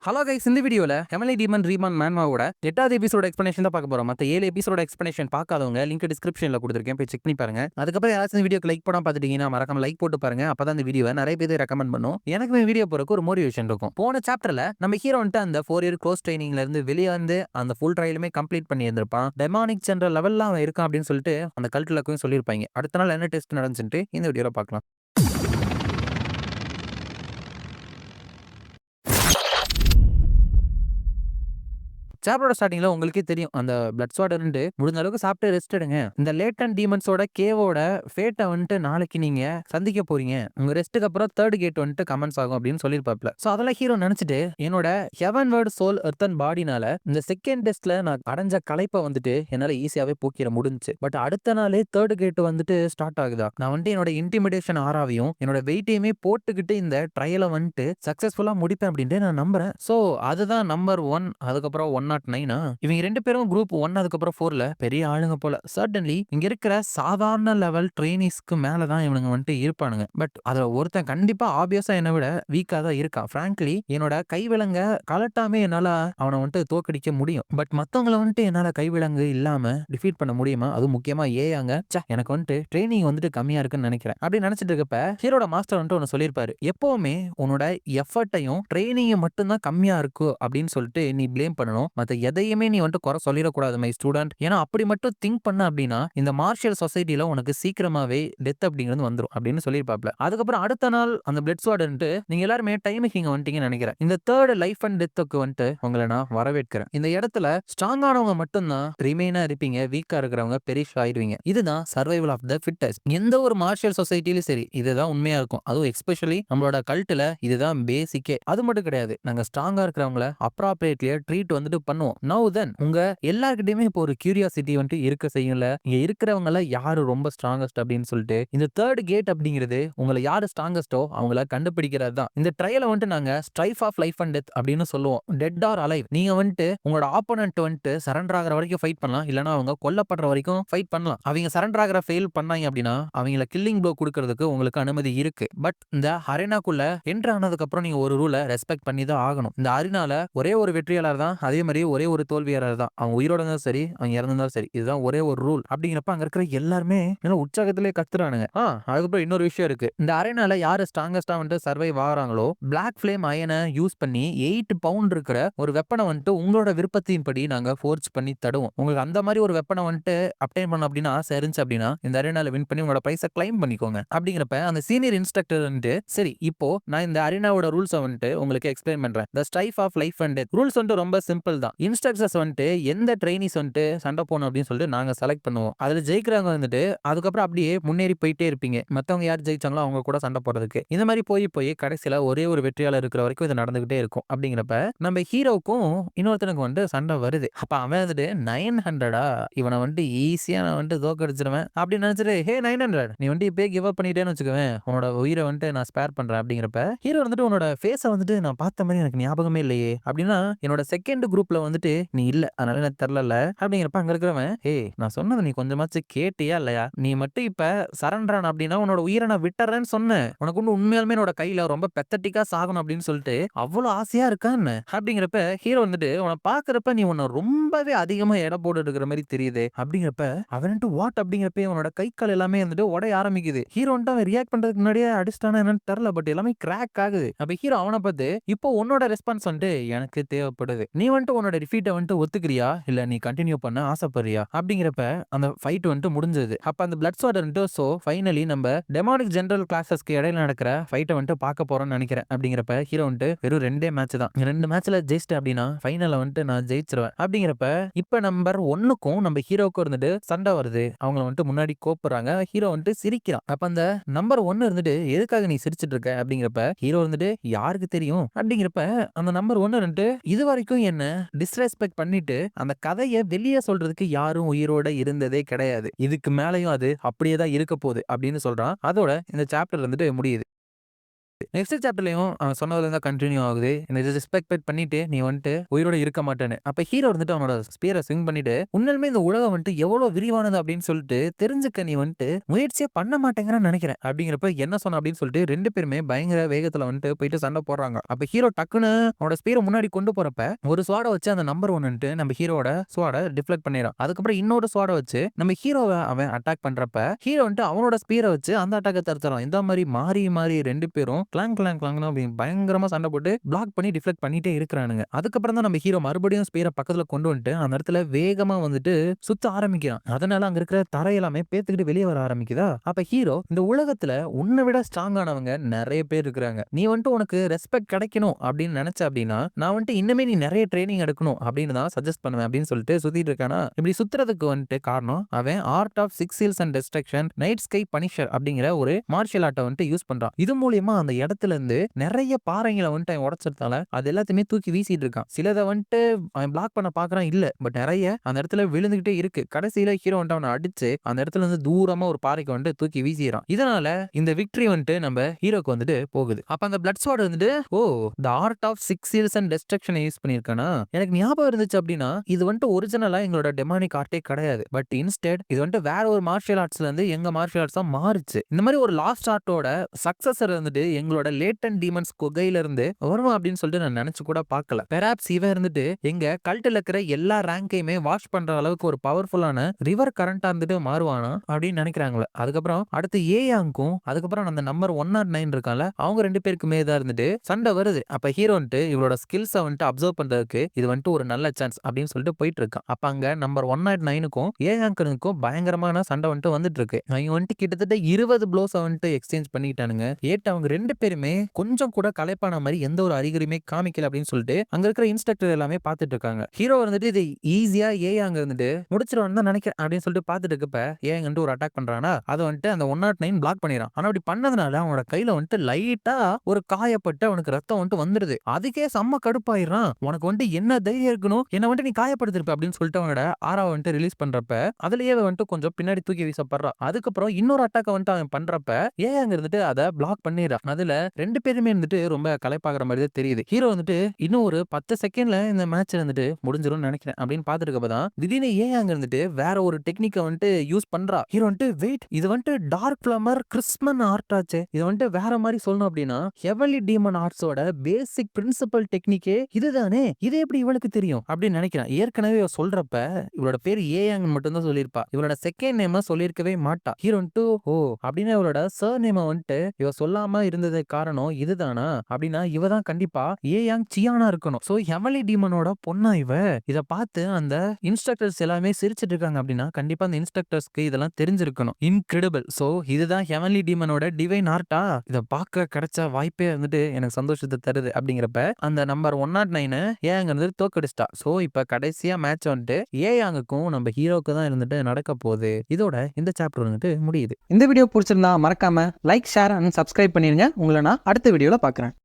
Hello guys, இந்த வீடியோல ஹெமலி demon Riemann மேன்மாவோட 8வது எபிசோட எக்ஸ்பிளனேஷன் தான் பார்க்க போறோம். மத்த 7 எபிசோட எக்ஸ்பிளனேஷன் பார்க்காதவங்க லிங்க் டிஸ்கிரிப்ஷன்ல கொடுத்துருக்கேன், போய் செக் பண்ணி பாருங்க. அதுக்கப்புறம் யாராச்சும் இந்த வீடியோக்கு லைக் பண்ணாம பார்த்துட்டீங்கன்னா மறக்காம லைக் போட்டு பாருங்க. அப்பதான் இந்த வீடியோவை நிறைய பேர் ரெக்கமெண்ட் பண்ணும். எனக்கு இந்த வீடியோ போறதுக்கு ஒரு மோட்டிவேஷன் இருக்கும். போன சாப்டர்ல நம்ம ஹீரோ வந்துட்டு அந்த 4 இயர் க்ளோஸ் ட்ரைனிங்ல இருந்து வெளியே வந்து அந்த ஃபுல் ட்ரையலுமே கம்ப்ளீட் பண்ணி இருந்திருப்பான். டெமானிக் ஜெனரல் லெவல்ல அவன் இருக்கான் அப்படின்னு சொல்லிட்டு அந்த கல்ட்டுலக்கும் சொல்லியிருப்பாங்க. அடுத்த நாள் என்ன டெஸ்ட் நடந்துச்சுட்டு இந்த வீடியோல பார்க்கலாம். சாப்டரோட ஸ்டார்டிங்ல உங்களுக்கே தெரியும், அந்த பிளட் ஸ்வாடர்ன்ட்டு முடிஞ்ச அளவுக்கு சாப்பிட்டு ரெஸ்ட் எடுங்க. இந்த லேட்டன் டீமன்ஸோட கேவோட ஃபேட்டை வந்துட்டு நாளைக்கு நீங்க சந்திக்க போறீங்க. உங்க ரெஸ்ட்டுக்கு அப்புறம் தேர்ட் கேட் வந்துட்டு கமெண்ட்ஸ் ஆகும் அப்படின்னு சொல்லியிருப்பாப்ல. ஸோ அதெல்லாம் ஹீரோ நினைச்சிட்டு என்னோட ஹெவன் வேர்ட் சோல் எர்த்தன் பாடினால இந்த செகண்ட் டெஸ்ட்ல நான் அடைஞ்ச களைப்பை வந்துட்டு என்னால ஈஸியாவே போக்கிட முடிஞ்சு. பட் அடுத்த நாளே தேர்ட் கேட் வந்துட்டு ஸ்டார்ட் ஆகுதா. நான் வந்துட்டு என்னோட இன்டிமிடேஷன் ஆராவையும் என்னோட வெயிட்டையுமே போட்டுக்கிட்டு இந்த ட்ரையலை வந்துட்டு சக்சஸ்ஃபுல்லா முடிப்பேன் அப்படின்ட்டு நான் நம்புறேன். ஸோ அதுதான் நம்பர் 1. அதுக்கப்புறம் 109 இவங்க 2 பேரும் குரூப் 1 அதுக்கப்புறம் 4ல பெரிய ஆளுங்க போல. சர்டன்லி இங்க இருக்கிற சாதாரண லெவல் ட்ரெயினிஸ்க்கு மேல தான் இவனுங்க வந்துட்டு இருப்பானுங்க. பட் அதுல ஒருத்தன் கண்டிப்பா ஆப்வியஸா என்னை விட வீக்கா தான் இருக்கான். ஃப்ராங்க்லி என்னோட கைவிலங்க கலட்டாமே என்னால அவனை வந்துட்டு தோக்கடிக்க முடியும். பட் மத்தவங்களை வந்துட்டு என்னால கைவிலங்கு இல்லாம டிஃபீட் பண்ண முடியுமா? அதுவும் முக்கியமா ஏயாங்க எனக்கு வந்துட்டு ட்ரைனிங் வந்துட்டு கம்மியா இருக்குன்னு நினைக்கிறேன். அப்படி நினைச்சிட்டு இருக்கப்ப ஹீரோட மாஸ்டர் வந்துட்டு ஒன்னு சொல்லியிருப்பாரு. எப்பவுமே உன்னோட எஃபர்ட்டையும் ட்ரைனிங் மட்டும்தான் கம்மியா இருக்கு அப்படின்னு சொல்லிட்டு நீ பிளேம் பண்ணணும். மத்த எதையுமே நீ வந்துட்டு குறை சொல்லிடக்கூடாது மை ஸ்டூடெண்ட். ஏன்னா அப்படி மட்டும் திங்க் பண்ண அப்படின்னா இந்த மார்ஷியல் சொசைட்டில உனக்கு சீக்கிரமாவே டெத் அப்படிங்கிறது வந்துடும் அப்படின்னு சொல்லியிருப்பாப்ல. அதுக்கப்புறம் அடுத்த நாள் அந்த பிளட் ஸ்வாட்ன்ட்டு நீங்க எல்லாருமே டைமுக்கு இங்க வந்துட்டீங்கன்னு நினைக்கிறேன். இந்த தேர்ட் லைஃப் அண்ட் டெத்துக்கு வந்துட்டு உங்களை நான் வரவேற்கிறேன். இந்த இடத்துல ஸ்ட்ராங்கானவங்க மட்டும்தான் ரிமைனா இருப்பீங்க, வீக்கா இருக்கிறவங்க பெரிஷ் ஆயிடுவீங்க. இதுதான் சர்வைவல் ஆஃப் த ஃபிட்டஸ்ட். எந்த ஒரு மார்ஷியல் சொசைட்டிலும் சரி இதுதான் உண்மையா இருக்கும். அதுவும் எஸ்பெஷலி நம்மளோட கல்ட்டுல இதுதான் பேசிக்கே. அது மட்டும் கிடையாது, நாங்க ஸ்ட்ராங்கா இருக்கிறவங்கள அப்ராப்ரியேட்லியா ட்ரீட் வந்துட்டு பண்ணுவோம். நவ் தென் உங்க எல்லார்கிட்டயுமே இப்போ ஒரு கியூரியாசிட்டி வந்துட்டு இருக்க செய்யும்ல. இங்க இருக்கிறவங்கள யாரு ரொம்ப ஸ்ட்ராங்கஸ்ட் அப்படின்னு சொல்லிட்டு இந்த தேர்ட் கேட் அப்படிங்கிறது உங்களை யாரு ஸ்ட்ராங்கஸ்டோ அவங்கள கண்டுபிடிக்கிறது தான். இந்த ட்ரையலை வந்துட்டு நாங்க strife of life and death அப்படின்னு சொல்லுவோம். Dead or alive. நீங்க வந்துட்டு உங்களோட ஆப்போனன்ட் வந்துட்டு சரண்டர் ஆகிற வரைக்கும் ஃபைட் பண்ணலாம், இல்லனா அவங்க கொல்லப்படுற வரைக்கும் ஃபைட் பண்ணலாம். அவங்க சரண்டர் ஆகிற ஃபெயில் பண்ணாங்க அப்படின்னா அவங்கள கில்லிங் ப்ளோ கொடுக்கறதுக்கு உங்களுக்கு அனுமதி இருக்கு. பட் இந்த அரேனாக்குள்ள என்ட்ரு ஆனதுக்கு அப்புறம் நீங்க ஒரு ரூலை ரெஸ்பெக்ட் பண்ணி தான் ஆகணும். இந்த அரினால ஒரே ஒரு வெற்றியாளர் தான், அதே மாதிரி ஒரே ஒரு தோல்வியாளர் தான். அவங்க உயிரோட இருந்தாலும் சரி, அவங்க இறந்தாலும் சரி, இதுதான் ஒரே ஒரு ரூல். அப்படிங்கிறப்ப அங்க இருக்கிற எல்லாருமே உற்சாகத்திலே கத்துறானுங்க. அதுக்கப்புறம் இன்னொரு விஷயம் இருக்கு. இந்த அரேனால யாரு ஸ்ட்ராங்கஸ்டா வந்துட்டு சர்வைவ் ஆகிறாங்களோ பிளாக் ஃபிளேம் அயனை யூஸ் பண்ணி 8 பவுண்ட் இருக்கிற ஒரு வெப்பனை வந்துட்டு உங்களோட விருப்பத்தின்படி நாங்க ஃபோர்ஸ் பண்ணி தடுவோம். உங்களுக்கு அந்த மாதிரி ஒரு வெப்பனை வந்துட்டு அப்டைன் பண்ண அப்படின்னு ஆசை இருந்துச்சு அப்படின்னா இந்த அரேனால வின் பண்ணி உங்களோட பிரைஸை கிளைம் பண்ணிக்கோங்க. அப்படிங்கிறப்ப அந்த சீனியர் இன்ஸ்ட்ரக்டர் வந்துட்டு சரி இப்போ நான் இந்த அரேனாவோட ரூல்ஸை வந்துட்டு உங்களுக்கு எக்ஸ்பிளைன் பண்றேன். The strife of life and death rules வந்துட்டு ரொம்ப சிம்பிள் தான். இன்ஸ்ட்ரக்டர்ஸ் வந்துட்டு எந்த ட்ரெயினிஸ் வந்துட்டு சண்டை போகணும் அப்படின்னு சொல்லிட்டு நாங்க செலக்ட் பண்ணுவோம். அதுல ஜெயிக்கிறவங்க வந்துட்டு அதுக்கப்புறம் அப்படியே முன்னேறி போயிட்டே இருப்பீங்க. மத்தவங்க யார் ஜெயிச்சாங்களோ அவங்க கூட சண்டை போடுறதுக்கு. இந்த மாதிரி போய் போய் கடைசியில ஒரே ஒரு வெற்றியாளர் இருக்கிற வரைக்கும் இது நடந்துகிட்டே இருக்கும். அப்படிங்கிறப்ப நம்ம ஹீரோக்கும் இன்னொருத்தனுக்கு வந்துட்டு சண்டை வருது. அப்ப அவன் வந்துட்டு 900 இவனை வந்துட்டு ஈஸியா நான் வந்துட்டு தோக்கடிச்சிருவேன் அப்படின்னு நினைச்சிட்டு ஹே 900 நீ வந்துட்டு இப்பயே கிவ் அப் பண்ணிட்டேன்னு வச்சுக்குவேன், உன்னோட உயிரை வந்துட்டு நான் ஸ்பேர் பண்றேன். அப்படிங்கிறப்ப ஹீரோ வந்துட்டு உன்னோட ஃபேஸை வந்துட்டு நான் பார்த்த மாதிரி எனக்கு ஞாபகமே இல்லையே அப்படின்னா என்னோட செகண்ட் குரூப்ல வந்துட்டு நீ இல்ல, அதனால எனக்கு தெரியல. அப்படிங்கிறப்ப அங்க இருக்கிறவன் நான் சொன்னது நீ கொஞ்சமாச்சு கேட்டியா இல்லையா? நீ மட்டும் இப்ப சரண்டரான அப்படின்னா உன்னோட உயிரை நான் விட்டுறேன்னு சொன்னேன். உனக்கு ஒண்ணு உண்மையாலுமே என்னோட கையில ரொம்ப பெத்தட்டிக்கா சாகணும் அப்படின்னு சொல்லிட்டு அவ்வளவு ஆசையா இருக்கான்னு. அப்படிங்கிறப்ப ஹீரோ வந்துட்டு உன்னை பாக்குறப்ப நீ உன்னை ரொம்பவே அதிகமா எடை போட்டு இருக்கிற மாதிரி தெரியுது. அப்படிங்கிறப்ப அவன்ட்டு வாட் அப்படிங்கிறப்ப உன்னோட கை கால் எல்லாமே வந்துட்டு உடைய ஆரம்பிக்குது. ஹீரோ வந்துட்டு அவன் ரியாக்ட் பண்றதுக்கு முன்னாடியே அடிச்சிட்டானா என்னன்னு தெரியல. பட் எல்லாமே கிராக் ஆகுது. அப்ப ஹீரோ அவனை பார்த்து இப்போ உன்னோட ரெஸ்பான்ஸ் வந்துட்டு எனக்கு தேவைப்படுது. நீ வந்துட்டு உன்னோட டிஃபீட்டை வந்துட்டு ஒத்துக்கிறியா இல்ல நீ கண்டினியூ பண்ண ஆசைப்படுறியா? அப்படிங்கிறப்ப அந்த ஃபைட் வந்துட்டு முடிஞ்சது. அப்ப அந்த பிளட் ஸ்வாட் வந்துட்டு சோ ஃபைனலி நம்ம டெமானிக் ஜெனரல் கிளாஸஸ்க்கு இடையில நடக்கிற ஃபைட்டை வந்துட்டு பார்க்க போறோம்னு நினைக்கிறேன். அப்படிங்கிறப்ப ஹீரோ வந்துட்டு வெறும் 2 மேட்ச் தான், 2 மேட்ச்ல ஜெயிச்சிட்டு அப்படின்னா ஃபைனல்ல வந்துட்டு நான் ஜெயிச்சிருவேன். அப்படிங்கிறப்ப இப்ப நம்பர் 1க்கும் நம்ம ஹீரோக்கும் இருந்துட்டு சண்டை வருது. அவங்க வந்துட்டு முன்னாடி கோப்புறாங்க. ஹீரோ வந்துட்டு சிரிக்கிறான். அப்ப அந்த நம்பர் 1 இருந்துட்டு எதுக்காக நீ சிரிச்சிட்டு இருக்க அப்படிங்கிறப்ப ஹீரோ வந்துட்டு யாருக்கு தெரியும் அப்படிங்கிறப்ப அந்த நம்பர் 1 இருந்துட்டு இது வரைக்கும் என்ன டிஸ்ரெஸ்பெக்ட் பண்ணிட்டு அந்த கதையை வெளியே சொல்றதுக்கு யாரும் உயிரோட இருந்ததே கிடையாது. இதுக்கு மேலையும் அது அப்படியே தான் இருக்க போகுது அப்படின்னு சொல்றான். அதோட இந்த சாப்டர் வந்துட்டு முடியுது. நெக்ஸ்ட் சாப்டர்லயும் அவன் சொன்னதுல இருந்தா கண்டினியூ ஆகுது. இந்த டிஸ்ரெஸ்பெக்ட் பண்ணிட்டு நீ வந்துட்டு உயிரோட இருக்க மாட்டேன்னு. அப்ப ஹீரோ வந்துட்டு அவனோட ஸ்பியரை ஸ்விங் பண்ணிட்டு உண்மையிலுமே இந்த உலகம் வந்துட்டு எவ்வளவு விரிவானது அப்படின்னு சொல்லிட்டு தெரிஞ்சுக்க நீ வந்துட்டு முயற்சியே பண்ண மாட்டேங்கிறன்னு நினைக்கிறேன் அப்படிங்கிறப்ப என்ன சொன்ன அப்படின்னு சொல்லிட்டு 2 பேருமே பயங்கர வேகத்துல வந்துட்டு போயிட்டு சண்டை போடுறாங்க. அப்ப ஹீரோ டக்குன்னு அவனோட ஸ்பியரை முன்னாடி கொண்டு போறப்ப ஒரு ஸ்வாட வச்சு அந்த நம்பர் 1 நம்ம ஹீரோட ஸ்வாட டிஃப்ளெக்ட் பண்ணிடுறான். அதுக்கப்புறம் இன்னொரு ஸ்வாட வச்சு நம்ம ஹீரோவை அவன் அட்டாக் பண்றப்ப ஹீரோ வந்துட்டு அவனோட ஸ்பியரை வச்சு அந்த அட்டாக்கை தடுத்துறான். இந்த மாதிரி மாறி மாறி 2 பேரும் கிளாங் பயங்கரமா சண்டை போட்டு பிளாக் பண்ணி டிஃப்ளெக்ட் பண்ணிட்டே இருக்கிறானுங்க. அதுக்கப்புறம் தான் நம்ம ஹீரோ மறுபடியும் ஸ்பியரை பக்கத்துல கொண்டு வந்துட்டு அந்த இடத்துல வேகமா வந்துட்டு சுத்த ஆரம்பிக்கிறான். அதனால அங்க இருக்கிற தரை எல்லாமே பேத்துக்கிட்டு வெளியே வர ஆரம்பிக்குதா. அப்ப ஹீரோ இந்த உலகத்துல உன்னை விட ஸ்ட்ராங்கானவங்க நிறைய பேர் இருக்கிறாங்க. நீ வந்துட்டு உனக்கு ரெஸ்பெக்ட் கிடைக்கணும் அப்படின்னு நினைச்ச அப்படின்னா நான் வந்துட்டு இன்னுமே நீ நிறைய ட்ரைனிங் எடுக்கணும் அப்படின்னு தான் சஜஸ்ட் பண்ணுவேன் அப்படின்னு சொல்லிட்டு சுத்திட்டு இருக்கானா. இப்படி சுத்துறதுக்கு வந்துட்டு காரணம் அவன் art of 6 hills and destruction night sky punisher அப்படிங்கிற ஒரு மார்ஷியல் ஆர்ட்டை வந்துட்டு யூஸ் பண்றான். இது மூலியமா அந்த இடத்துல இருந்து நிறைய பாறைகளை வந்துட்டு அவன் உடைச்சிருந்தால அது எல்லாத்தையுமே தூக்கி வீசிட்டு இருக்கான். சிலதை வந்துட்டு அவன் பிளாக் பண்ண பாக்குறான் இல்ல, பட் நிறைய அந்த இடத்துல விழுந்துகிட்டே இருக்கு. கடைசியில ஹீரோ வந்துட்டு அவனை அடிச்சு அந்த இடத்துல இருந்து தூரமா ஒரு பாறைக்கு வந்துட்டு தூக்கி வீசிறான். இதனால இந்த விக்டரி வந்துட்டு நம்ம ஹீரோக்கு வந்துட்டு போகுது. அப்ப அந்த பிளட் ஸ்வாட் வந்துட்டு ஓ the art of 6 hills and destruction use பண்ணிருக்கானா எனக்கு ஞாபகம் இருந்துச்சு அப்படின்னா இது வந்துட்டு ஒரிஜினலா எங்களோட டெமானிக் ஆர்ட்டே கிடையாது. பட் இன்ஸ்டெட் இது வந்துட்டு வேற ஒரு மார்ஷியல் ஆர்ட்ஸ்ல இருந்து எங்க மார்ஷியல் ஆர்ட்ஸா மாறுச்சு. இந்த மாதிரி ஒரு லாஸ்ட் ஆர்ட்டோட சக்சஸர் வந்துட்டு எங்களோட லேட்டன் டீமன்ஸ் குகையில இருந்து வரும் அப்படின்னு சொல்லிட்டு நான் நினைச்சு கூட பார்க்கல. பெராப்ஸ் இவன் இருந்துட்டு எங்க கல்ட்ல இருக்கிற எல்லா ரேங்கையுமே வாஷ் பண்ற அளவுக்கு ஒரு பவர்ஃபுல்லான ரிவர் கரண்டா இருந்துட்டு மாறுவானா அப்படின்னு நினைக்கிறாங்களே. அதுக்கப்புறம் அடுத்து ஏயாங்கும் அதுக்கப்புறம் அந்த நம்பர் 109 இருக்கால அவங்க 2 பேருக்குமே தான் இருந்துட்டு சண்டை வருது. அப்ப ஹீரோ வந்துட்டு இவளோட ஸ்கில்ஸை வந்துட்டு அப்சர்வ் பண்றதுக்கு இது வந்துட்டு ஒரு நல்ல சான்ஸ் அப்படின்னு சொல்லிட்டு போயிட்டு இருக்கான். அப்ப அங்க நம்பர் 109க்கும் ஏயாங்கனுக்கும் பயங்கரமான சண்டை வந்துட்டு இருக்கு. அவங்க வந்துட்டு கிட்டத்தட்ட 20 ப்ளோஸ் வந்துட்டு எக்ஸ்சேஞ்ச் பண்ணிட்டானுங்க. ஏட்டு அவங்க 2 பேருமே கொஞ்சம் கூட கலைப்பான மாதிரி எந்த ஒரு அறிகுறியுமே காமிக்கல அப்படின்னு சொல்லிட்டு அங்க இருக்கிற இன்ஸ்ட்ரக்டர் எல்லாமே பார்த்துட்டு இருக்காங்க. ஹீரோ வந்துட்டு இது ஈஸியா அங்க இருந்துட்டு முடிச்சிருவான்னு தான் நினைக்கிறேன் அப்படின்னு சொல்லிட்டு பார்த்துட்டு இருக்கப்ப ஏங்க ஒரு அட்டாக் பண்றானா அதை வந்துட்டு அந்த 109 பிளாக் பண்ணிடுறான். ஆனா அப்படி பண்ணதுனால அவனோட கையில வந்துட்டு லைட்டா ஒரு காயப்பட்டு அவனுக்கு ரத்தம் வந்துட்டு வந்துருது. அதுக்கே செம்ம கடுப்பாயிடுறான். உனக்கு வந்துட்டு என்ன தைரியம் இருக்கணும் என்ன வந்துட்டு நீ காயப்படுத்திருப்ப அப்படின்னு சொல்லிட்டு அவனோட ஆறாவை வந்துட்டு ரிலீஸ் பண்றப்ப அதுலயே வந்துட்டு கொஞ்சம் பின்னாடி தூக்கி வீசப்படுறான். அதுக்கப்புறம் இன்னொரு அட்டாக் வந்துட்டு அவன் பண்றப்ப அங்க இருந்துட்டு அதை பிளாக் பண்ணிடுறான். அதுல 2 பேருமே வந்துட்டு ரொம்ப கலைப்பாக்குற மாதிரி தான் தெரியுது. ஹீரோ வந்துட்டு இன்னும் ஒரு 10 செகண்ட்ல இந்த மேட்ச் வந்துட்டு முடிஞ்சிரும்னு நினைக்கிறேன் அப்படின்னு பார்த்துட்டு இருக்கப்பதான் திடீர்னு அங்க இருந்துட்டு வேற ஒரு டெக்னிக்கை வந்துட்டு யூஸ் பண்றா. ஹீரோ வந்துட்டு வெயிட் இது வந்துட்டு டார்க் ஃபிளமர் கிறிஸ்மன் ஆர்ட் ஆச்சு. இது வந்துட்டு வேற மாதிரி சொல்லணும் அப்படின்னா ஹெவன்லி டீமன் ஆர்ட்ஸோட பேசிக் பிரின்சிபல் டெக்னிக்கே இதுதானே, இது எப்படி இவளுக்கு தெரியும் அப்படின்னு நினைக்கிறேன். ஏற்கனவே சொல்றப்ப இவளோட பேர் ஏயாங் மட்டும் தான் சொல்லியிருப்பா. இவளோட செகண்ட் நேம் சொல்லியிருக்கவே மாட்டா. ஹீரோ வந்துட்டு ஓ அப்படின்னு இவளோட சர் நேம் வந்துட்டு இவ சொல்லாம இருந்தது காரணம் இதுதானா அப்படின்னா இவ தான் கண்டிப்பா ஏயாங் சியானா இருக்கணும். சோ ஹெவன்லி டீமனோட பொண்ணா இவ. இத பார்த்து அந்த இன்ஸ்ட்ரக்டர்ஸ் எல்லாமே சிரிச்சிட்டு இருக்காங்க அப்படின்னா கண்டிப்பா அந்த இன்ஸ்ட்ரக்டர்ஸ்க்கு இதெல்லாம் தெரிஞ்சிருக்கணும். இன்கிரெடிபிள். சோ இதுதான் ஹெவன்லி டீமனோட டிவைன் ஆர்ட்டா. இத பார்க்க கிடைச்ச வாய்ப்பே வந்துட்டு எனக்கு சந்தோஷத்தை தருது அப்படிங்கிறப்ப அந்த நம்பர் 109 ஏயாங் வந்து தோக்கடிச்சிட்டா. சோ இப்ப கடைசியா மேட்ச் வந்துட்டு ஏயாங்குக்கும் நம்ம ஹீரோக்கு தான் இருந்துட்டு நடக்க போகுது. இதோட இந்த சாப்டர் வந்துட்டு முடியுது. இந்த வீடியோ பிடிச்சிருந்தா மறக்காம லைக் ஷேர் அண்ட் சப்ஸ்கிரைப் பண்ணிருங்க. உங்களை நான் அடுத்த வீடியோல பார்க்குறேன்.